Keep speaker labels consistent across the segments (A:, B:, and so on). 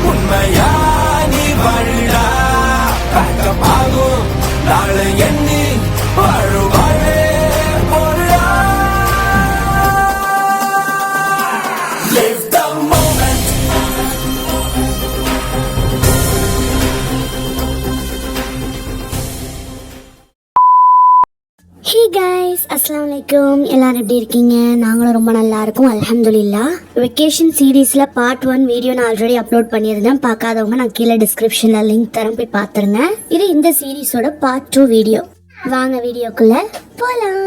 A: உண்மையா நீ வாழா பாகும் நாளை எண்ணி வாழுவாழே போடா. Live the moment.
B: Hey guys, Assalamualaikum. எல்லாரும் எப்படி இருக்கீங்க? நாங்களும் ரொம்ப நல்லா இருக்கோம், அல்ஹம்துலில்லாஹ். வெக்கேஷன் சீரீஸ்ல பார்ட் 1 வீடியோ நான் ஆல்ரெடி அப்லோட் பண்ணியிருந்தேன். பார்க்காதவங்க நான் கீழே டிஸ்கிரிப்ஷன்ல லிங்க் தரேன், போய் பார்த்துருங்க. இது இந்த சீரீஸோட பார்ட் 2 வீடியோ. வாங்க வீடியோக்குள்ள போலாம்.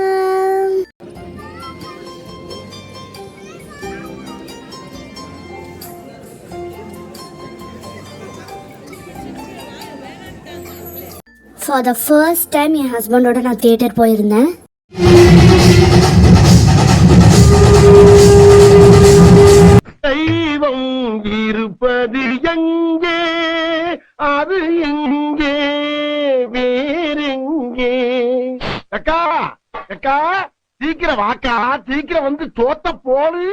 B: For the first time என் ஹஸ்பண்டோட நான் தியேட்டர் போயிருந்தேன்.
C: தெய்வம் இருப்பது எங்கே, அது எங்கே, வேறெங்கே? அக்கா அக்கா சீக்கிரம் வாக்கா, சீக்கிரம் வந்து தோத்த போடு.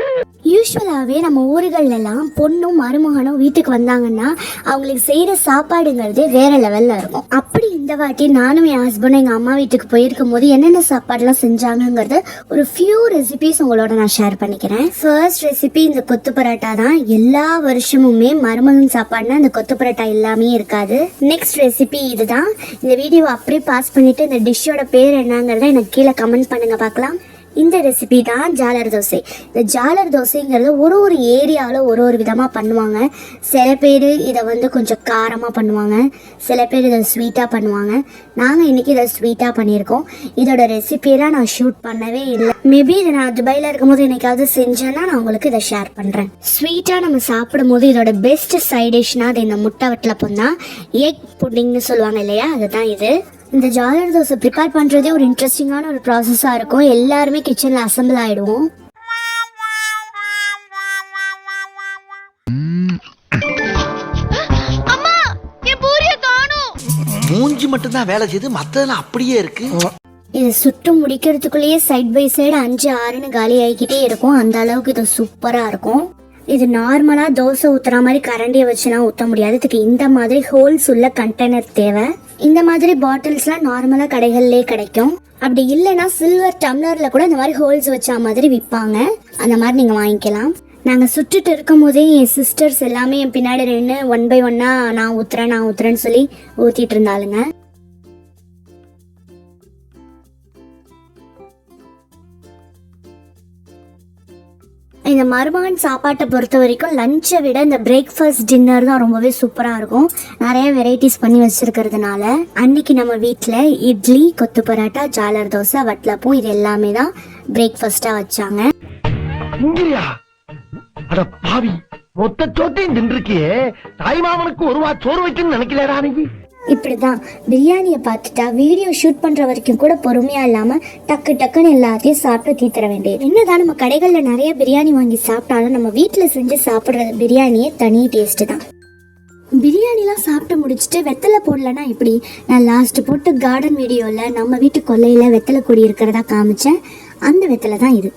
B: யூஸ்வலாகவே நம்ம ஊர்கள்ல எல்லாம் பொண்ணும் மருமகனும் வீட்டுக்கு வந்தாங்கன்னா அவங்களுக்கு செய்கிற சாப்பாடுங்கிறதே வேற லெவலில் இருக்கும். அப்படி இந்த வாட்டி நானும் என் ஹஸ்பண்டும் எங்கள் அம்மா வீட்டுக்கு போயிருக்கும் போது என்னென்ன சாப்பாடுலாம் செஞ்சாங்கங்கிறது ஒரு ஃபியூ ரெசிபிஸ் உங்களோட நான் ஷேர் பண்ணிக்கிறேன். ஃபர்ஸ்ட் ரெசிபி இந்த கொத்து பரோட்டா தான். எல்லா வருஷமுமே மருமகன் சாப்பாடுனா இந்த கொத்து பரோட்டா எல்லாமே இருக்காது. நெக்ஸ்ட் ரெசிபி இதுதான். இந்த வீடியோவை அப்படியே பாஸ் பண்ணிட்டு இந்த டிஷ்ஷோட பேர் என்னங்கிறத எனக்கு கீழே கமெண்ட் பண்ணுங்க பார்க்கலாம். இந்த ரெசிபி தான் ஜாலர் தோசை. இந்த ஜாலர் தோசைங்கிறது ஒரு ஏரியாவில் ஒரு விதமாக பண்ணுவாங்க. சில பேர் இதை வந்து கொஞ்சம் காரமாக பண்ணுவாங்க, சில பேர் இதை ஸ்வீட்டாக பண்ணுவாங்க. நாங்கள் இன்றைக்கி இதை ஸ்வீட்டாக பண்ணியிருக்கோம். இதோட ரெசிபியெல்லாம் நான் ஷூட் பண்ணவே இல்லை. மேபி இதை நான் துபாயில் இருக்கும்போது என்னைக்காவது செஞ்சேன்னா நான் உங்களுக்கு இதை ஷேர் பண்ணுறேன். ஸ்வீட்டாக நம்ம சாப்பிடும் போது இதோட பெஸ்ட் சைட் டிஷ்னால் அது இந்த முட்டை வட்டலப்பம் தான். எக் புட்டிங்னு சொல்லுவாங்க இல்லையா, அதுதான் இது. இந்த ஜாலர் தோசை ப்ரிப்பேர் பண்ணுறதே ஒரு இன்ட்ரெஸ்டிங்கான ஒரு ப்ராசஸாக இருக்கும். எல்லாருமே கிச்சனில் அசம்பிள் ஆகிடுவோம்.
D: மூஞ்சி மட்டும் தான் வேலை செய்து, மற்றதெல்லாம் அப்படியே இருக்கு.
B: இது சுட்டு முடிக்கிறதுக்குள்ளேயே சைட் பை சைடு 5-6ன்னு காலி ஆகிக்கிட்டே இருக்கும். அந்த அளவுக்கு இது சூப்பராக இருக்கும். இது நார்மலாக தோசை ஊற்றுற மாதிரி கரண்டியை வச்சுலாம் ஊற்ற முடியாது. இதுக்கு இந்த மாதிரி ஹோல்ஸ் உள்ள கண்டெய்னர் தேவை. இந்த மாதிரி பாட்டில்ஸ்லாம் நார்மலாக கடைகள்லேயே கிடைக்கும். அப்படி இல்லைன்னா சில்வர் டம்ளரில் கூட இந்த மாதிரி ஹோல்ஸ் வச்சா மாதிரி விற்பாங்க. அந்த மாதிரி நீங்கள் வாங்கிக்கலாம். நாங்கள் சுட்டுட்டு இருக்கும் போதே என் சிஸ்டர்ஸ் எல்லாமே என் பின்னாடி நின்று 1 by 1 நான் ஊற்றுறேன்னு சொல்லி ஊற்றிட்டு இருந்தாளுங்க. இந்த மருமகன் சாப்பாட்டை பொறுத்த வரைக்கும் லஞ்சை விட இந்த பிரேக்ஃபாஸ்ட் டின்னர் தான் ரொம்பவே சூப்பராக இருக்கும். நிறைய வெரைட்டிஸ் பண்ணி வச்சிருக்கிறதுனால அன்னைக்கு நம்ம வீட்டில் இட்லி, கொத்து பரோட்டா, ஜாலர் தோசை, வட்டலப்பம் இது எல்லாமே தான் பிரேக்ஃபாஸ்ட்டாக வச்சாங்க.
C: மொத்த சோத்தையும் தின்றுக்கியே, தாய்மாமனுக்கு ஒரு வா சோறு வைக்கணும்னு நினைக்கலடா நீ.
B: இப்படிதான் பிரியாணியை பார்த்துட்டா வீடியோ ஷூட் பண்ற வரைக்கும் கூட பொறுமையா இல்லாம டக்குன்னு எல்லாத்தையும் சாப்பிட்டு தீத்துற வேண்டியது. என்னதான் நம்ம கடைகள்ல நிறைய பிரியாணி வாங்கி சாப்பிட்டாலும் நம்ம வீட்டுல செஞ்சு சாப்பிடுற பிரியாணியே தனி டேஸ்ட் தான். பிரியாணிலாம் சாப்பிட்டு முடிச்சுட்டு வெத்தலை போடலன்னா எப்படி? நான் லாஸ்ட் போட்டு கார்டன் வீடியோல நம்ம வீட்டு கொல்லையில வெத்தலை கொடி இருக்கிறதா காமிச்சேன். அந்த வெத்தலை தான் இது.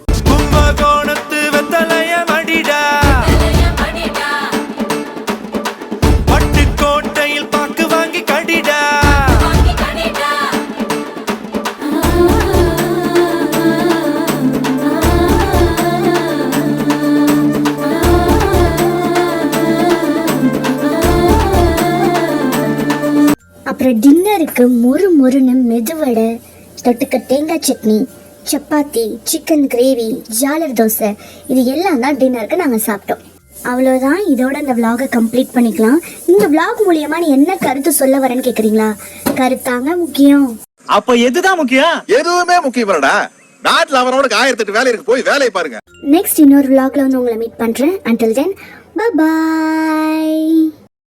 B: அப்புறம் டின்னருக்கு மொறுன்னு மெதுவடை, தொட்டுக்க தேங்காய் சட்னி, சப்பாத்தி, சிக்கன் கிரேவி, ஜாலர் தோசை இது எல்லாம் தான் டின்னருக்கு நாங்கள் சாப்பிட்டோம். அவ்வளோதான். இதோட இந்த விலாகை கம்ப்ளீட் பண்ணிக்கலாம். இந்த விலாக் மூலியமா நீ என்ன கருத்து சொல்ல வரேன்னு கேக்குறீங்களா? கருத்தாங்க முக்கியம்.
D: அப்ப எதுதான் முக்கியம்?
E: எதுவுமே முக்கியம் இல்லடா. நாட்டுல அவரோட 1008 வேலை இருக்கு, போய் வேலையை பாருங்க.
B: நெக்ஸ்ட் இன்னொரு விலாக்ல வந்து உங்களை மீட் பண்றேன். until then bye bye.